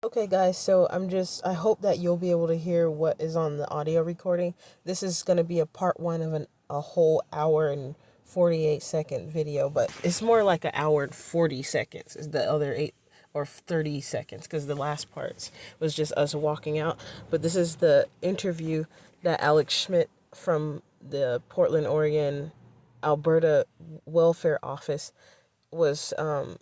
Okay, guys, so I hope that you'll be able to hear what is on the audio recording. This is going to be a part one of a whole hour and 48-second video, but it's more like an hour and 40 seconds is the other 8 or 30 seconds, because the last parts was just us walking out. But this is the interview that Alex Schmidt from the Portland, Oregon, Alberta Welfare Office was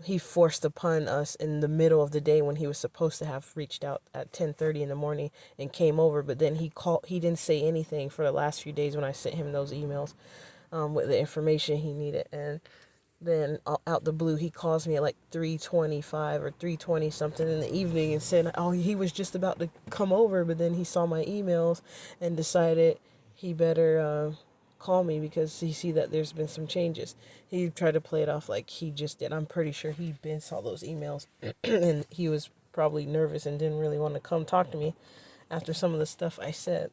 he forced upon us in the middle of the day when he was supposed to have reached out at 10:30 in the morning and came over, but then he didn't say anything for the last few days when I sent him those emails with the information he needed. And then out the blue he calls me at like 3:25 or 3:20 something in the evening and said, oh, he was just about to come over, but then he saw my emails and decided he better call me because he see that there's been some changes. He tried to play it off like he just did. I'm pretty sure he been saw those emails and he was probably nervous and didn't really want to come talk to me after some of the stuff I said.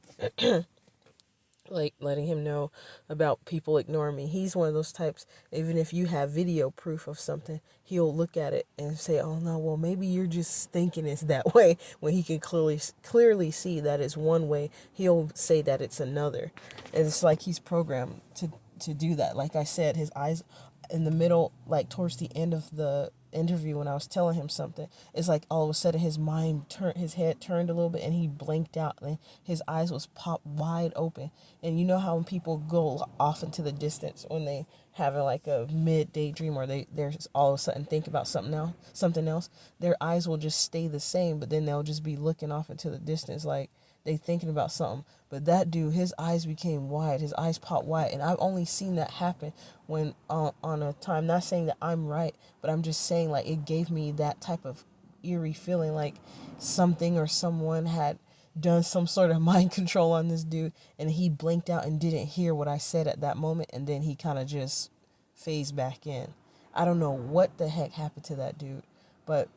Like letting him know about people ignoring me. He's one of those types, even if you have video proof of something, he'll look at it and say, oh no, well maybe you're just thinking it's that way, when he can clearly see that it's one way. He'll say that it's another. And it's like he's programmed to do that. Like I said, his eyes in the middle, like towards the end of the interview when I was telling him something, it's like all of a sudden his head turned a little bit and he blinked out and his eyes was popped wide open. And you know how when people go off into the distance when they having like a midday dream, or they're just all of a sudden think about something else, their eyes will just stay the same, but then they'll just be looking off into the distance like they thinking about something. But that dude, his eyes became wide. His eyes popped wide, and I've only seen that happen when on a time. Not saying that I'm right, but I'm just saying like it gave me that type of eerie feeling, like something or someone had done some sort of mind control on this dude, and he blinked out and didn't hear what I said at that moment, and then he kind of just phased back in. I don't know what the heck happened to that dude, but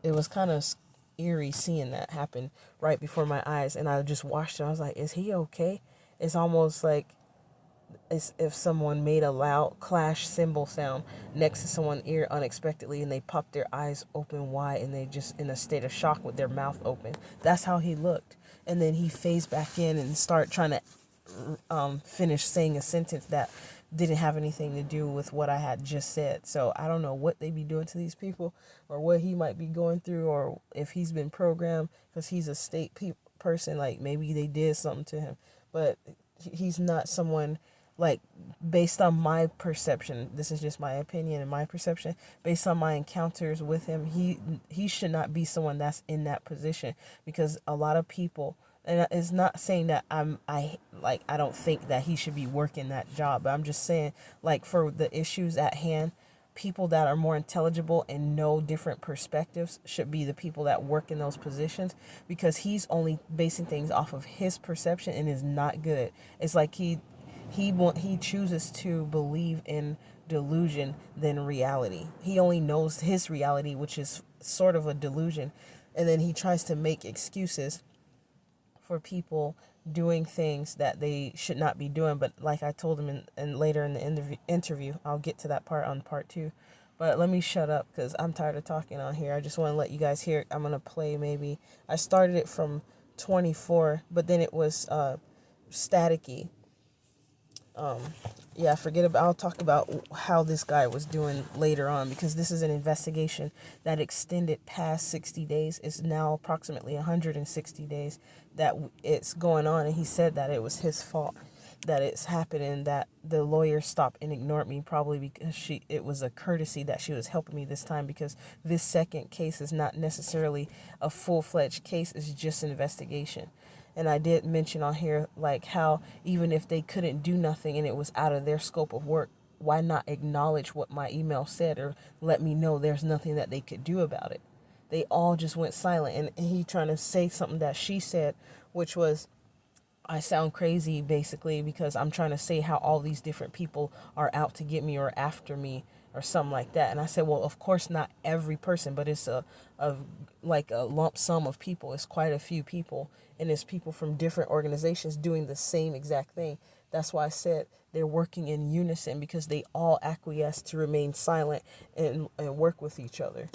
it was kind of eerie seeing that happen right before my eyes, and I just watched it. I was like, is he okay? It's almost like as if someone made a loud clash cymbal sound next to someone's ear unexpectedly, and they popped their eyes open wide and they just in a state of shock with their mouth open. That's how he looked. And then he phased back in and started trying to finish saying a sentence that didn't have anything to do with what I had just said. So I don't know what they be doing to these people, or what he might be going through, or if he's been programmed because he's a person. Like maybe they did something to him, but he's not someone like, based on my perception, this is just my opinion and my perception, based on my encounters with him, he should not be someone that's in that position, because a lot of people, and it's not saying that I don't think that he should be working that job, but I'm just saying, like, for the issues at hand, people that are more intelligible and know different perspectives should be the people that work in those positions, because he's only basing things off of his perception and is not good. It's like he chooses to believe in delusion than reality. He only knows his reality, which is sort of a delusion, and then he tries to make excuses for people doing things that they should not be doing. But like I told him in later in the interview, I'll get to that part on part two. But let me shut up because I'm tired of talking on here. I just want to let you guys hear it. I'm going to play maybe. I started it from 24, but then it was staticky. Yeah, forget about. I'll talk about how this guy was doing later on, because this is an investigation that extended past 60 days. It's now approximately 160 days that it's going on, and he said that it was his fault that it's happening, that the lawyer stopped and ignored me, probably because it was a courtesy that she was helping me this time, because this second case is not necessarily a full-fledged case. It's just an investigation. And I did mention on here, like, how even if they couldn't do nothing and it was out of their scope of work, why not acknowledge what my email said, or let me know there's nothing that they could do about it? They all just went silent. And he trying to say something that she said, which was, I sound crazy, basically, because I'm trying to say how all these different people are out to get me or after me or something like that. And I said, well, of course not every person, but it's a like a lump sum of people. It's quite a few people, and it's people from different organizations doing the same exact thing. That's why I said they're working in unison, because they all acquiesce to remain silent and work with each other.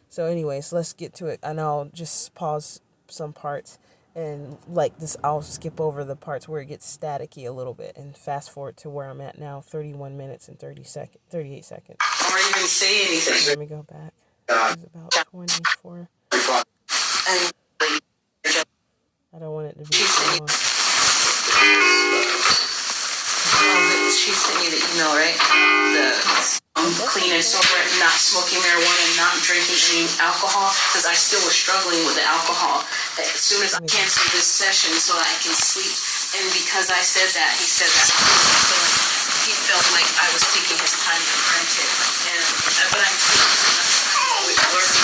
So anyways, let's get to it. And I'll just pause some parts. And like this, I'll skip over the parts where it gets staticky a little bit and fast forward to where I'm at now, 31 minutes and 38 seconds. Or even say anything. Let me go back. It's about 24. I don't want it to be too long. She sent you the email, right? The clean and sober, not smoking marijuana, and not drinking any alcohol, because I still was struggling with the alcohol. As soon as I canceled this session so I can sleep, and because I said that, he said that he felt like I was taking his time for granted. But I'm learning.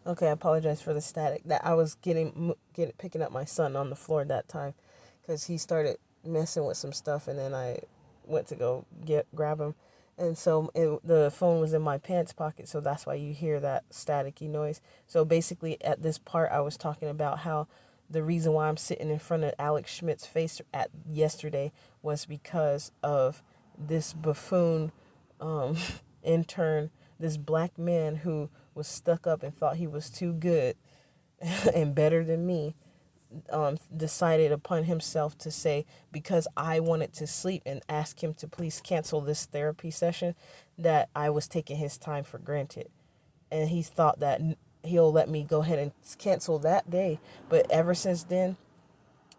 Okay, I apologize for the static. That I was picking up my son on the floor that time, because he started messing with some stuff, and then I went to go grab him, and so the phone was in my pants pocket, so that's why you hear that staticky noise. So basically, at this part, I was talking about how the reason why I'm sitting in front of Alex Schmidt's face at yesterday was because of this buffoon intern, this black man who was stuck up and thought he was too good and better than me, decided upon himself to say, because I wanted to sleep, and ask him to please cancel this therapy session, that I was taking his time for granted. And he thought that he'll let me go ahead and cancel that day. But ever since then,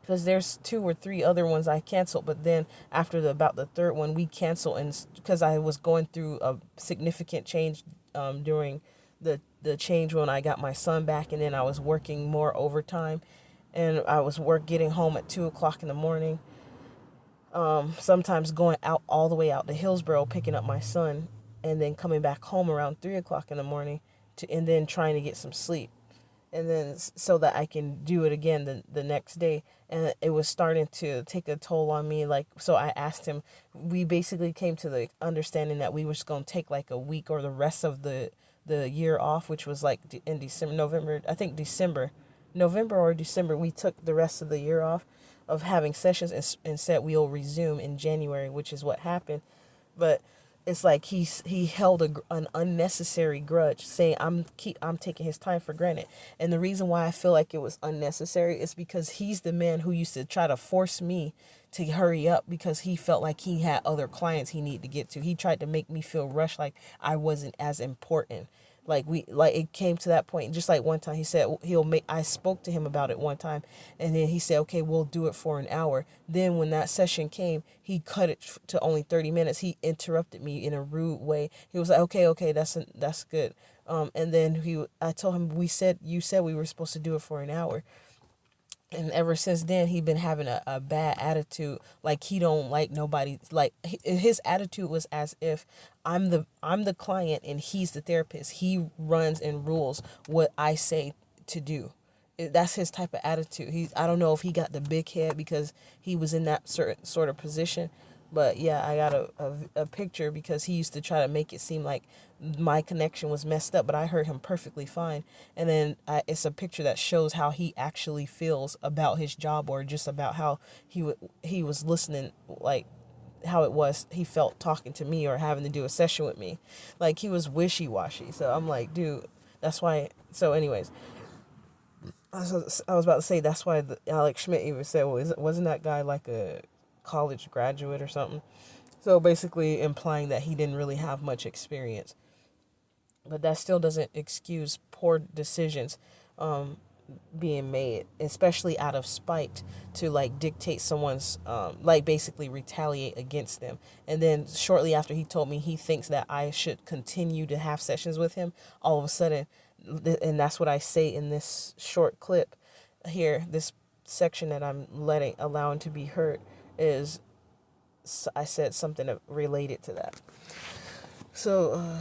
because there's 2 or 3 other ones I canceled, but then after about the third one, we canceled, and because I was going through a significant change during the change when I got my son back, and then I was working more overtime, and I was getting home at 2:00 in the morning. Sometimes going out all the way out to Hillsborough, picking up my son, and then coming back home around 3:00 in the morning, and then trying to get some sleep, and then so that I can do it again the next day. And it was starting to take a toll on me. Like, so I asked him. We basically came to the understanding that we were just gonna take like a week or the rest of the year off, which was like in December, November. I think November or December, we took the rest of the year off of having sessions, and said we'll resume in January, which is what happened. But it's like he held an unnecessary grudge, saying I'm taking his time for granted. And the reason why I feel like it was unnecessary is because he's the man who used to try to force me to hurry up, because he felt like he had other clients he needed to get to. He tried to make me feel rushed, like I wasn't as important. Like it came to that point. Just like one time he said I spoke to him about it one time, and then he said, okay, we'll do it for an hour. Then when that session came, he cut it to only 30 minutes. He interrupted me in a rude way. He was like, okay, that's good. And then I told him, you said we were supposed to do it for an hour. And ever since then, he been having a bad attitude. Like he don't like nobody. Like his attitude was as if I'm the client and he's the therapist. He runs and rules what I say to do. That's his type of attitude. I don't know if he got the big head because he was in that certain sort of position. But yeah, I got a picture, because he used to try to make it seem like my connection was messed up, but I heard him perfectly fine. And then it's a picture that shows how he actually feels about his job, or just about how he was listening, like how he felt talking to me or having to do a session with me. Like he was wishy-washy. So I'm like, dude, that's why. So anyways, I was about to say, that's why Alex Schmidt even said, well, wasn't that guy like a college graduate or something? So basically implying that he didn't really have much experience. But that still doesn't excuse poor decisions being made, especially out of spite, to like dictate someone's like basically retaliate against them. And then shortly after he told me he thinks that I should continue to have sessions with him, all of a sudden, and that's what I say in this short clip here, this section that I'm allowing to be heard, is I said something related to that. So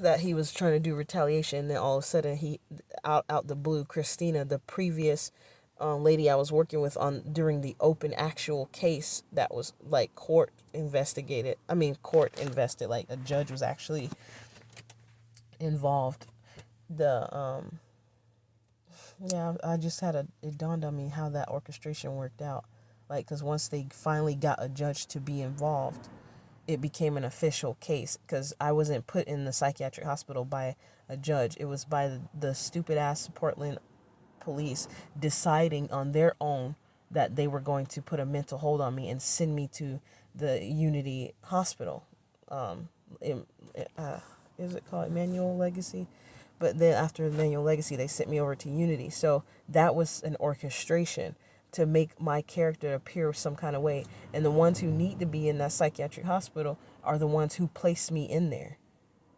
that he was trying to do retaliation, and then all of a sudden he out the blue, Christina, the previous lady I was working with during the open actual case that was like court invested, like a judge was actually involved. I just it dawned on me how that orchestration worked out, like, because once they finally got a judge to be involved, it became an official case, because I wasn't put in the psychiatric hospital by a judge. It was by the stupid ass Portland police deciding on their own that they were going to put a mental hold on me and send me to the Unity Hospital. Is it called Emmanuel Legacy? But then after Emmanuel Legacy, they sent me over to Unity. So that was an orchestration to make my character appear some kind of way. And the ones who need to be in that psychiatric hospital are the ones who placed me in there.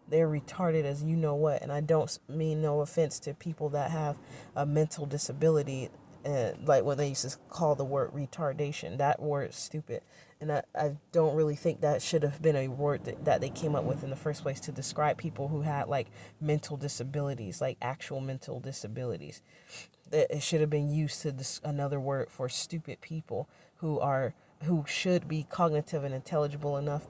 They're retarded as you know what. And I don't mean no offense to people that have a mental disability, like what they used to call the word retardation. That word is stupid. And I don't really think that should have been a word that they came up with in the first place to describe people who had like mental disabilities, like actual mental disabilities. It should have been used to another word for stupid people who should be cognitive and intelligible enough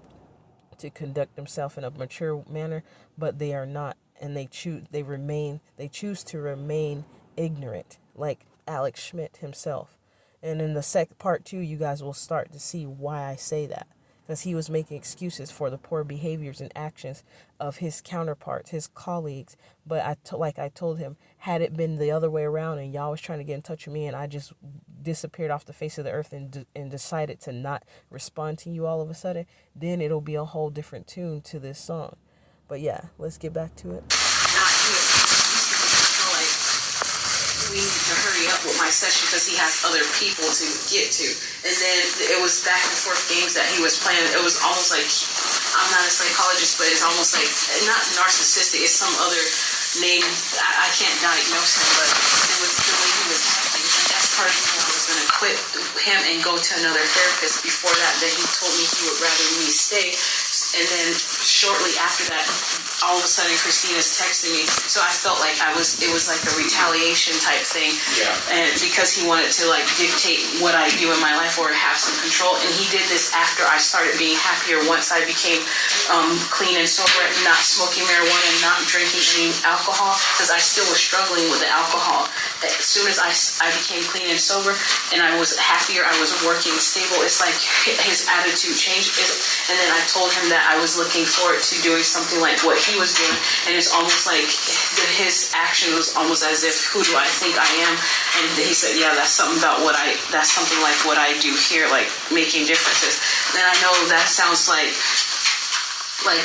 to conduct themselves in a mature manner, but they are not, and they choose to remain ignorant, like Alex Schmidt himself. And in the part 2, you guys will start to see why I say that, because he was making excuses for the poor behaviors and actions of his counterparts, his colleagues. But like I told him, had it been the other way around and y'all was trying to get in touch with me and I just disappeared off the face of the earth and decided to not respond to you all of a sudden, then it'll be a whole different tune to this song. But yeah, let's get back to it. We need to hurry up with my session because he has other people to get to. And then it was back and forth games that he was playing. It was almost like, I'm not a psychologist, but it's almost like, not narcissistic, it's some other name. I can't diagnose him, but it was the way he was acting. And that's part of the reason I was going to quit him and go to another therapist. Before that he told me he would rather me stay. And then shortly after that, all of a sudden Christina's texting me. So I felt like it was like a retaliation type thing. Yeah. And because he wanted to like dictate what I do in my life or have some control. And he did this after I started being happier, once I became clean and sober, not smoking marijuana and not drinking any alcohol, because I still was struggling with the alcohol. As soon as I became clean and sober and I was happier, I was working stable, it's like his attitude changed. And then I told him that I was looking forward to doing something like what he was doing, and it's almost like his action was almost as if, who do I think I am? And he said, yeah, that's something like what I do here, like making differences. And I know that sounds like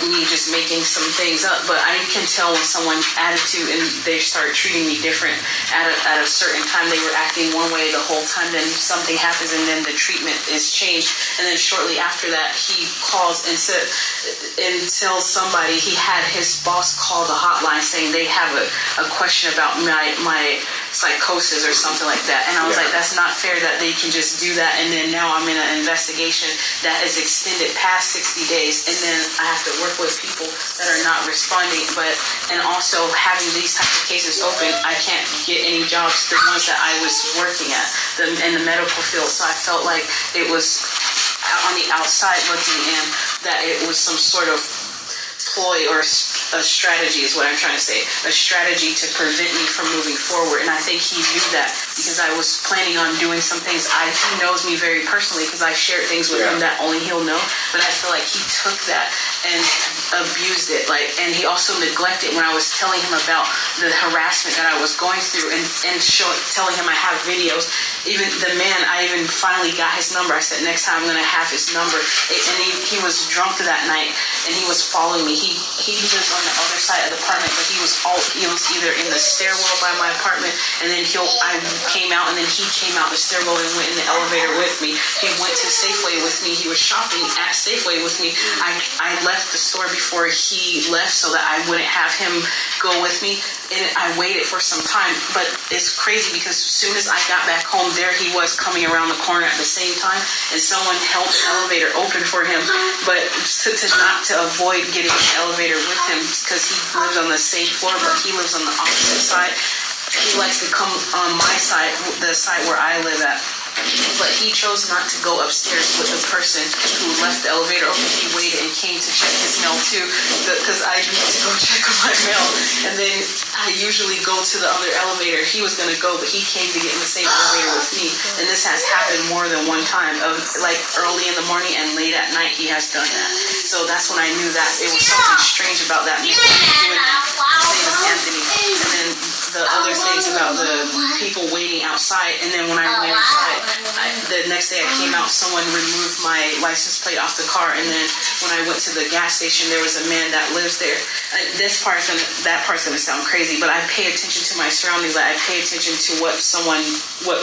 me just making some things up, but I can tell when someone's attitude and they start treating me different at a certain time. They were acting one way the whole time, then something happens and then the treatment is changed. And then shortly after that, he calls and tells somebody, he had his boss call the hotline saying they have a question about my psychosis or something like that. And I was like, that's not fair that they can just do that. And then now I'm in an investigation that is extended past 60 days. And then I have to work with people that are not responding. And also having these types of cases open, I can't get any jobs, the ones that I was working at in the medical field. So I felt like it was on the outside looking in that it was some sort of ploy or a strategy is what I'm trying to say, a strategy to prevent me from moving forward. And I think he knew that because I was planning on doing some things. He knows me very personally because I shared things with him that only he'll know. But I feel like he took that and abused it. And he also neglected when I was telling him about the harassment that I was going through and telling him I have videos. Even the man, I even finally got his number. I said, next time I'm going to have his number. And he was drunk that night and he was following me. He lives on the other side of the apartment, but he was either in the stairwell by my apartment, and then I came out, and then he came out the stairwell and went in the elevator with me. He went to Safeway with me. He was shopping at Safeway with me. I left the store before he left so that I wouldn't have him go with me. And I waited for some time, but it's crazy because as soon as I got back home, there he was coming around the corner at the same time, and someone held the elevator open for him, but to avoid getting in the elevator with him because he lives on the same floor, but he lives on the opposite side. He likes to come on my side, the side where I live at. but he chose not to go upstairs with the person who left the elevator open. He waited and came to check his mail too, because I need to go check my mail. And then I usually go to the other elevator. He was gonna go, but he came to get in the same elevator with me. And this has happened more than one time. Like early in the morning and late at night, he has done that. So that's when I knew that it was something strange about that man doing that. His name is Anthony. And then the other things about the people waiting outside. And then when I went outside, the next day I came out, someone removed my license plate off the car. And then when I went to the gas station, there was a man that lives there. That part's gonna sound crazy, but I pay attention to my surroundings. Like I pay attention to what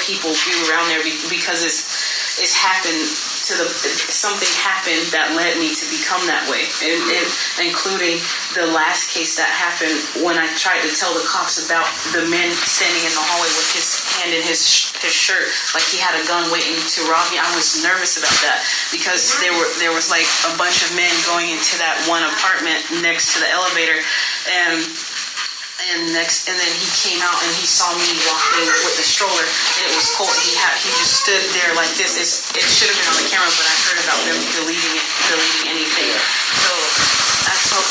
people do around there, because it's happened something happened that led me to become that way, and including the last case that happened when I tried to tell the cops about the man standing in the hallway with his hand in his shirt, like he had a gun waiting to rob me. I was nervous about that because there was like a bunch of men going into that one apartment next to the elevator, and then he came out and he saw me walking with the stroller, and it was cold. He just stood there like this. It should have been on the camera, but I heard about them deleting anything. So I told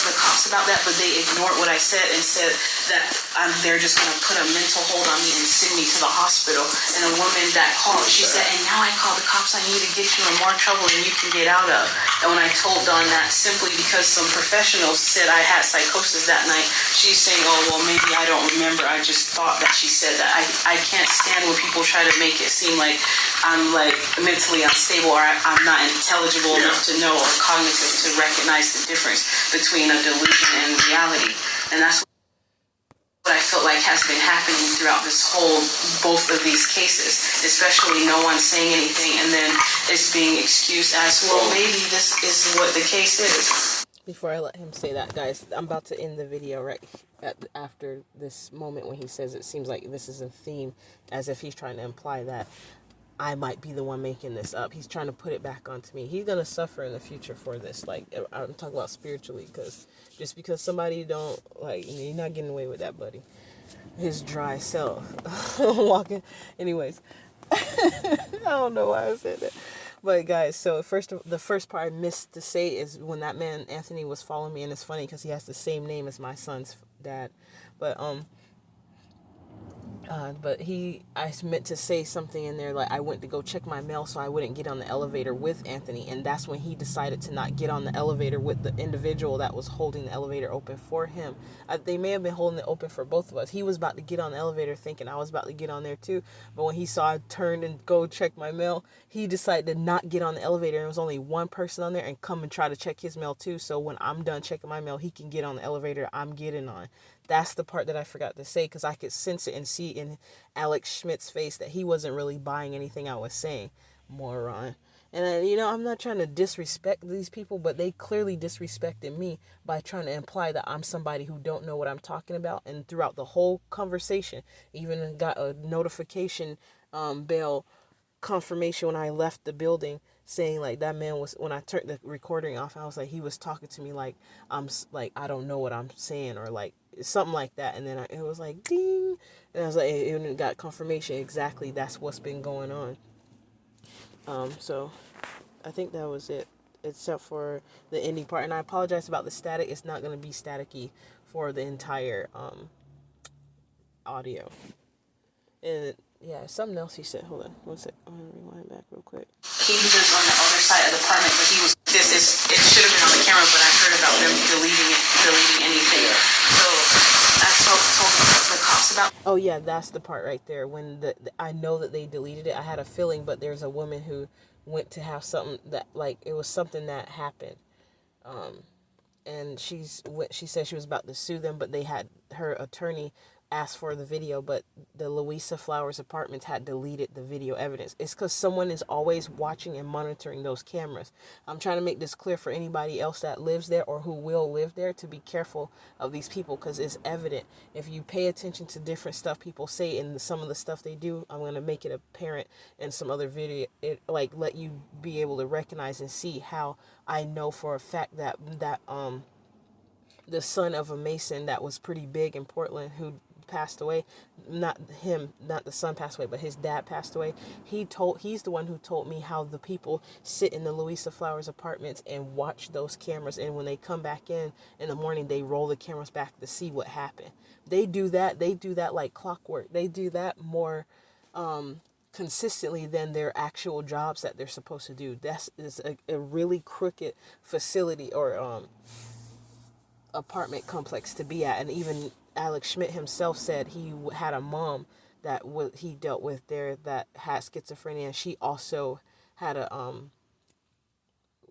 the cops about that, but they ignored what I said and said that they're just gonna put a mental hold on me and send me to the hospital. And a woman that called, she said, "And now I call the cops on you to get you in more trouble than you can get out of." And when I told Dawn that, simply because some professionals said I had psychosis that night, she's saying, "Oh, well, maybe I don't remember. I just thought that she said that." I can't stand when people try to make it seem like I'm like mentally unstable or I'm not intelligible enough to know or cognitive to recognize the difference between a delusion and reality. And that's what I felt like has been happening throughout both of these cases, especially no one saying anything, and then it's being excused as, well, maybe this is what the case is. Before I let him say that, guys, I'm about to end the video right after this moment when he says it seems like this is a theme, as if he's trying to imply that I might be the one making this up. He's trying to put it back onto me. He's going to suffer in the future for this. Like, I'm talking about spiritually, because just because somebody don't, like, you're not getting away with that, buddy. His dry self. Walking. Anyways. I don't know why I said that. But guys, so the first part I missed to say is when that man, Anthony, was following me, and it's funny because he has the same name as my son's dad. But I meant to say something in there like I went to go check my mail so I wouldn't get on the elevator with Anthony, and that's when he decided to not get on the elevator with the individual that was holding the elevator open for him. They may have been holding it open for both of us. He was about to get on the elevator thinking I was about to get on there too, but when he saw I turned and go check my mail, he decided to not get on the elevator, and there was only one person on there, and come and try to check his mail too, so when I'm done checking my mail, he can get on the elevator I'm getting on. That's the part that I forgot to say, because I could sense it and see in Alex Schmidt's face that he wasn't really buying anything I was saying. Moron. And, I'm not trying to disrespect these people, but they clearly disrespected me by trying to imply that I'm somebody who don't know what I'm talking about. And throughout the whole conversation, even got a notification bell confirmation when I left the building saying like that man was, when I turned the recording off, I was like, he was talking to me like I don't know what I'm saying, or like something like that. And then it was like ding, and I was like, it got confirmation exactly that's what's been going on. So I think that was it, except for the ending part. And I apologize about the static. It's not going to be staticky for the entire audio. And yeah, something else he said. Hold on one sec. I'm going to rewind back real quick. He lives on the other side of the apartment, but it should have been on the camera, but I heard about them deleting anything. So I told the cops about. Oh yeah, that's the part right there. When I know that they deleted it, I had a feeling, but there's a woman who went to have something that, like, it was something that happened. And she said she was about to sue them, but they had her attorney asked for the video, but the Louisa Flowers Apartments had deleted the video evidence. It's because someone is always watching and monitoring those cameras. I'm trying to make this clear for anybody else that lives there or who will live there to be careful of these people, because it's evident. If you pay attention to different stuff people say and some of the stuff they do, I'm going to make it apparent in some other video, let you be able to recognize and see how I know for a fact that the son of a Mason that was pretty big in Portland, who passed away, not the son passed away, but his dad passed away. He's the one who told me how the people sit in the Louisa Flowers apartments and watch those cameras, and when they come back in the morning, they roll the cameras back to see what happened. They do that like clockwork. They do that more consistently than their actual jobs that they're supposed to do. That's is a really crooked facility or apartment complex to be at. And even Alex Schmidt himself said he had a mom that he dealt with there that had schizophrenia, and she also had a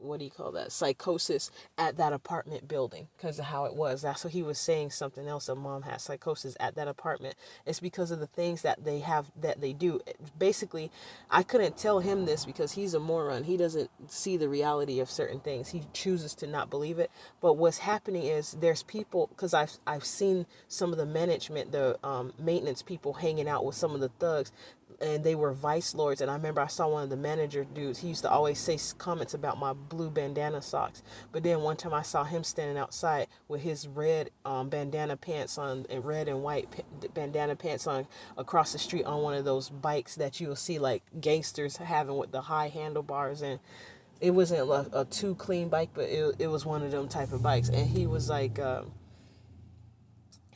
what do you call that, psychosis at that apartment building because of how it was. That's what he was saying. Something else, a mom had psychosis at that apartment. It's because of the things that they have, that they do. Basically, I couldn't tell him this because he's a moron. He doesn't see the reality of certain things. He chooses to not believe it. But what's happening is there's people, because I've seen some of the management, the maintenance people hanging out with some of the thugs, and they were vice lords. And I remember I saw one of the manager dudes. He used to always say comments about my blue bandana socks. But then one time I saw him standing outside with his red bandana pants on, and red and white bandana pants on, across the street on one of those bikes that you will see like gangsters having with the high handlebars. And it wasn't a too clean bike, but it was one of them type of bikes. And he was like,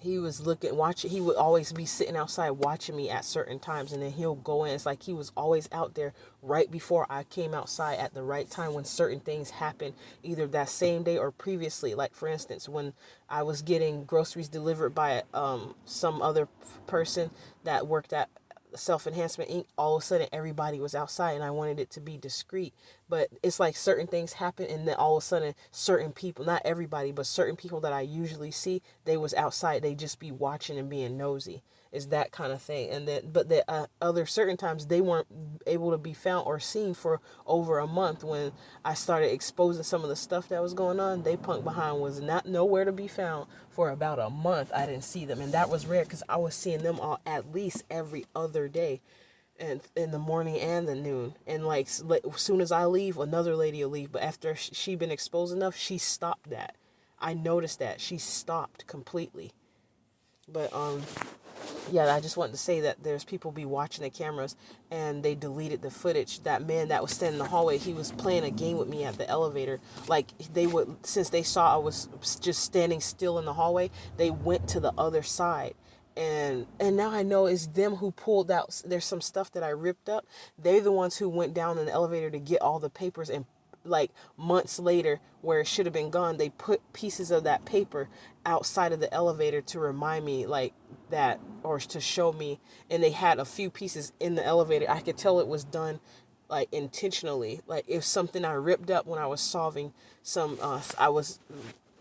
he was watching. He would always be sitting outside watching me at certain times, and then he'll go in. It's like he was always out there right before I came outside at the right time when certain things happened, either that same day or previously. Like for instance, when I was getting groceries delivered by some other person that worked at Self Enhancement Inc., all of a sudden everybody was outside, and I wanted it to be discreet. But it's like certain things happen, and then all of a sudden certain people, not everybody, but certain people that I usually see, they was outside. They just be watching and being nosy. Is that kind of thing. And then but the other certain times they weren't able to be found or seen for over a month. When I started exposing some of the stuff that was going on, they punk behind was not nowhere to be found for about a month. I didn't see them, and that was rare because I was seeing them all at least every other day, and in the morning and the noon. And like as soon as I leave, another lady will leave. But after she been exposed enough, she stopped that. I noticed that she stopped completely. But yeah, I just wanted to say that there's people be watching the cameras, and they deleted the footage. That man that was standing in the hallway, he was playing a game with me at the elevator. Like they would, since they saw I was just standing still in the hallway, they went to the other side. And now I know it's them who pulled out. There's some stuff that I ripped up. They're the ones who went down in the elevator to get all the papers, and like months later, where it should have been gone, they put pieces of that paper outside of the elevator to remind me like that, or to show me. And they had a few pieces in the elevator. I could tell it was done like intentionally. Like it was something I ripped up when I was solving some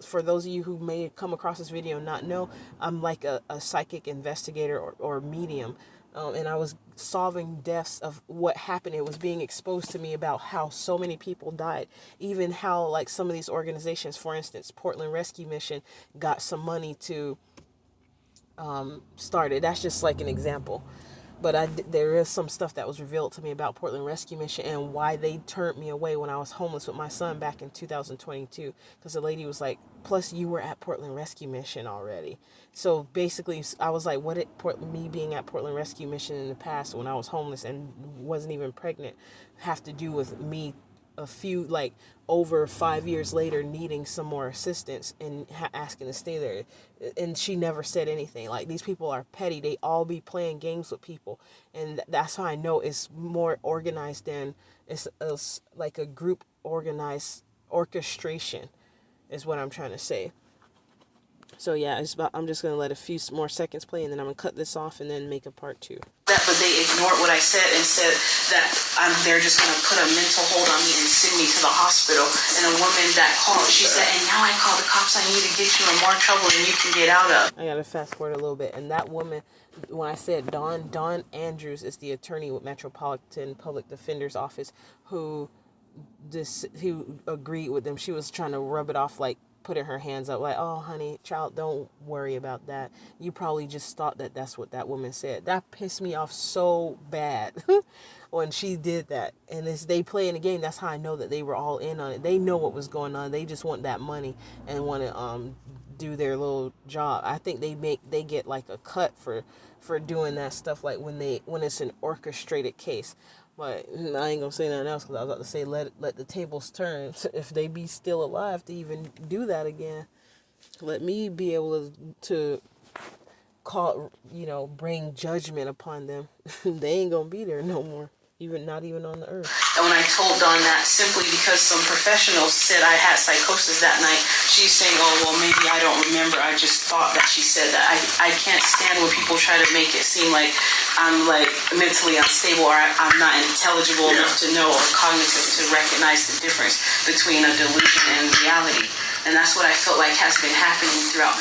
for those of you who may come across this video and not know, I'm like a psychic investigator or medium. And I was solving deaths of what happened. It was being exposed to me about how so many people died. Even how like some of these organizations, for instance, Portland Rescue Mission got some money to start it. That's just like an example. But there is some stuff that was revealed to me about Portland Rescue Mission and why they turned me away when I was homeless with my son back in 2022. Because the lady was like, plus you were at Portland Rescue Mission already. So basically, I was like, what did me being at Portland Rescue Mission in the past when I was homeless and wasn't even pregnant have to do with me a few, like over 5 years later, needing some more assistance and asking to stay there? And she never said anything. Like, these people are petty. They all be playing games with people. And that's how I know it's more organized than it's like a group organized orchestration is what I'm trying to say. So yeah, I'm just going to let a few more seconds play, and then I'm going to cut this off and then make a part 2. That, but they ignored what I said and said that they're just going to put a mental hold on me and send me to the hospital. And a woman that called, she said, and now I call the cops on you to get you in more trouble than you can get out of. I got to fast forward a little bit. And that woman, when I said Dawn Andrews is the attorney with Metropolitan Public Defender's Office who agreed with them. She was trying to rub it off, like putting her hands up like, oh honey, child, don't worry about that. You probably just thought that that's what that woman said. That pissed me off so bad when she did that. And as they playing the game, that's how I know that they were all in on it. They know what was going on. They just want that money and want to do their little job. I think they get like a cut for doing that stuff, like when it's an orchestrated case. But I ain't gonna say nothing else because I was about to say let the tables turn. If they be still alive to even do that again, let me be able to call, bring judgment upon them. They ain't gonna be there no more. Not even on the earth. And when I told Dawn that, simply because some professionals said I had psychosis that night, she's saying, oh, well, maybe I don't remember. I just thought that she said that. I can't stand when people try to make it seem like I'm like mentally unstable or I'm not intelligible enough to know or cognitive to recognize the difference between a delusion and reality. And that's what I felt like has been happening throughout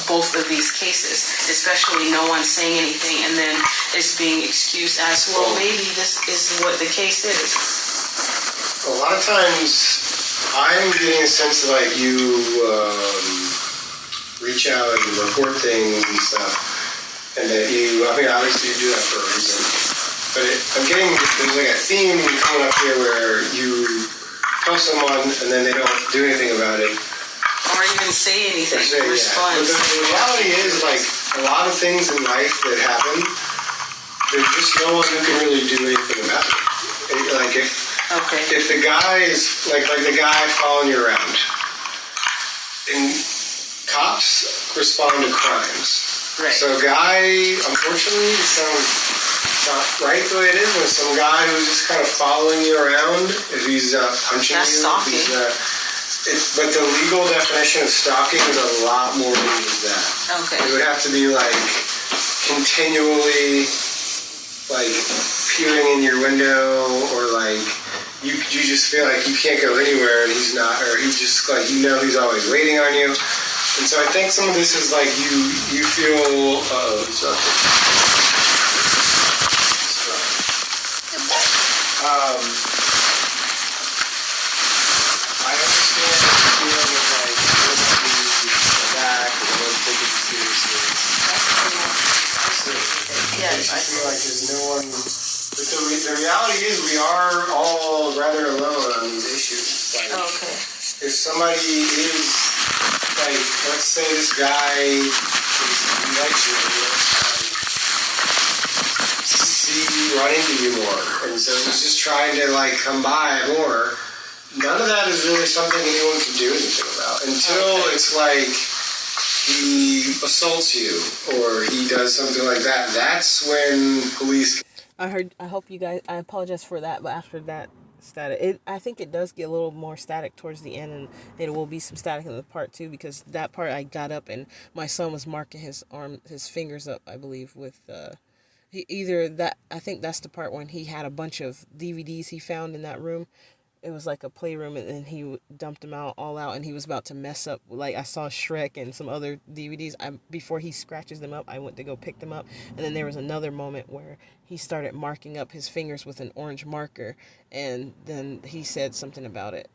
both of these cases, especially no one saying anything, and then it's being excused as, well, maybe this is what the case is. A lot of times, I'm getting a sense that, like, you reach out and report things and stuff, and that obviously you do that for a reason. But I'm getting, there's like a theme coming up here where you tell someone and then they don't do anything about it. Or even say anything, respond. But the reality is, like, a lot of things in life that happen, there's just no one who can really do anything about it. Like, if the guy is, like the guy following you around, and cops respond to crimes. Right. So a guy, unfortunately, it sounds not right the way it is, when some guy who's just kind of following you around, if he's punching That's you, stalking. But the legal definition of stalking is a lot more than just that. Okay. It would have to be like continually like peering in your window, or like you just feel like you can't go anywhere and he's not, or he just like he's always waiting on you. And so I think some of this is like you feel I understand the feeling of like nobody back and no one taking it seriously. Yes, I feel like there's no one. But the reality is we are all rather alone on these issues. Like, okay. if somebody is like, let's say this guy likes you, run into you more, and so he's just trying to like come by more. None of that is really something anyone can do anything about until it's like he assaults you or he does something like that. That's when police. I hope you guys. I apologize for that, but after that static, I think it does get a little more static towards the end, and there will be some static in the part 2, because that part I got up and my son was marking his fingers up, I believe, with I think that's the part when he had a bunch of DVDs he found in that room. It was like a playroom, and then he dumped them all out, and he was about to mess up. Like, I saw Shrek and some other DVDs. Before he scratches them up, I went to go pick them up, and then there was another moment where he started marking up his fingers with an orange marker, and then he said something about it.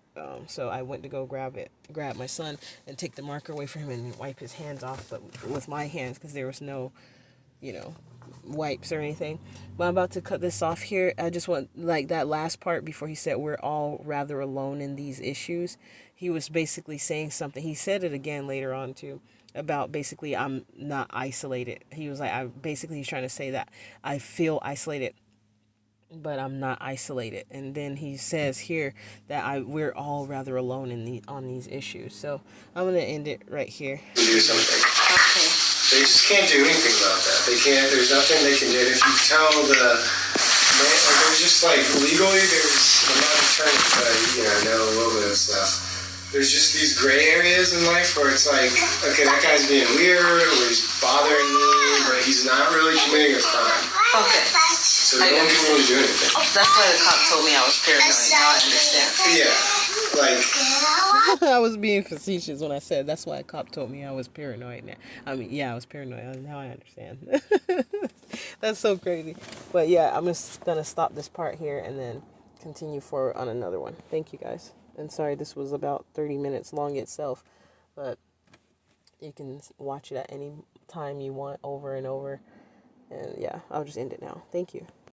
So I went to go grab my son, and take the marker away from him and wipe his hands off, but with my hands, because there was no, wipes or anything. But I'm about to cut this off here. I just want, like, that last part before he said we're all rather alone in these issues. He was basically saying something. He said it again later on too, about basically I'm not isolated. He was like, he's trying to say that I feel isolated, but I'm not isolated. And then he says here that we're all rather alone on these issues. So I'm gonna end it right here. Do something. Okay. They just can't do anything about that. They can't. There's nothing they can do. And if you tell there's just like legally, I'm not an attorney, but I know a little bit of stuff. There's just these gray areas in life where it's like, okay, that guy's being weird, or he's bothering me, but he's not really committing a crime. Okay. So no one can really do anything. That's why the cop told me I was paranoid. Now I understand. Yeah. Like, I was being facetious when I said that's why a cop told me I was paranoid. I mean, yeah, I was paranoid. Now I understand. That's so crazy. But yeah, I'm just gonna stop this part here and then continue forward on another one. Thank you guys. And sorry, this was about 30 minutes long itself, but you can watch it at any time you want, over and over. And yeah, I'll just end it now. Thank you.